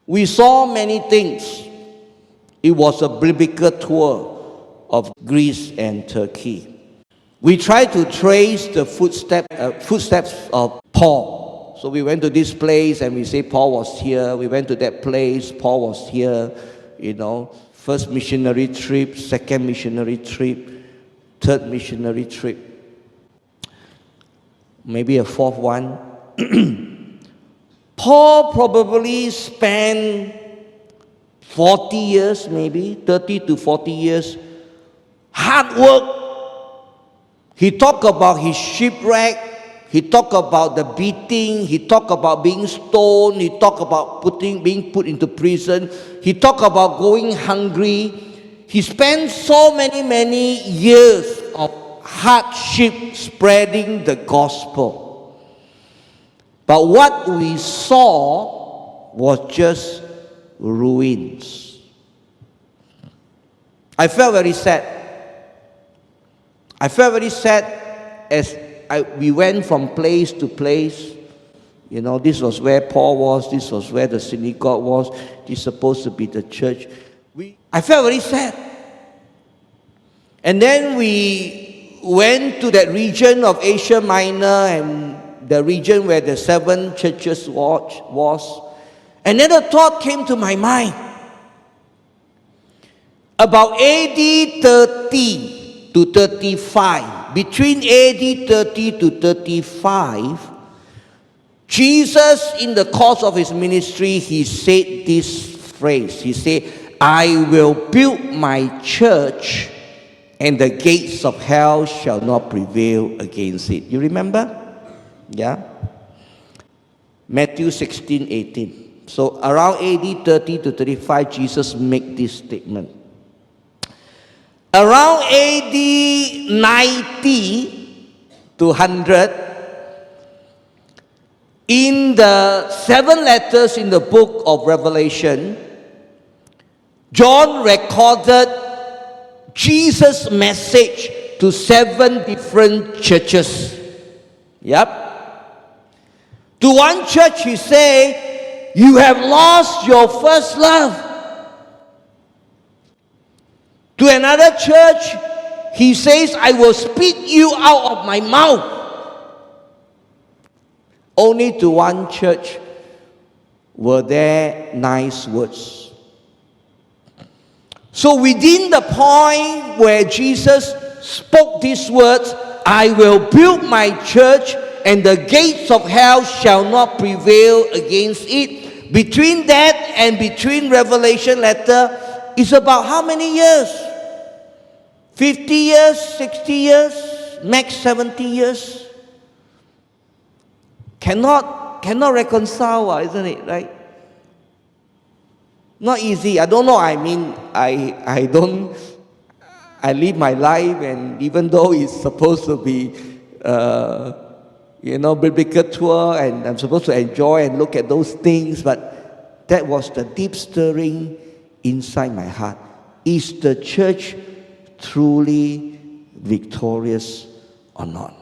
We saw many things. It was a biblical tour of Greece and Turkey. We tried to trace the footsteps of Paul. So we went to this place and we say Paul was here. We went to that place, Paul was here. First missionary trip, second missionary trip, third missionary trip. Maybe a fourth one. Paul probably spent 40 years, maybe 30 to 40 years, hard work. He talked about his shipwreck. He talked about the beating. He talked about being stoned. He talked about being put into prison. He talked about going hungry. He spent so many years of hardship spreading the gospel. But what we saw was just ruins. I felt very sad. I felt very sad as we went from place to place. This was where Paul was. This was where the synagogue was. This is supposed to be the church. I felt very sad. And then we went to that region of Asia Minor and the region where the 7 churches was. And then a thought came to my mind. About AD 30 to 35, between AD 30 to 35, Jesus, in the course of his ministry, he said this phrase. He said, I will build my church and the gates of hell shall not prevail against it. You remember? Yeah? Matthew 16:18. So around AD 30 to 35, Jesus made this statement. Around AD 90 to 100, in the 7 letters in the book of Revelation, John recorded Jesus' message to 7 different churches. Yep. To one church he said, you have lost your first love. To another church, he says, I will spit you out of my mouth. Only to one church were there nice words. So within the point where Jesus spoke these words, I will build my church and the gates of hell shall not prevail against it. Between that and between Revelation letter is about how many years? 50 years, 60 years, max 70 years. Cannot reconcile, isn't it, right? Not easy. I don't know. I mean, I live my life, and even though it's supposed to be, biblical tour, and I'm supposed to enjoy and look at those things, but that was the deep stirring inside my heart. Is the church truly victorious or not?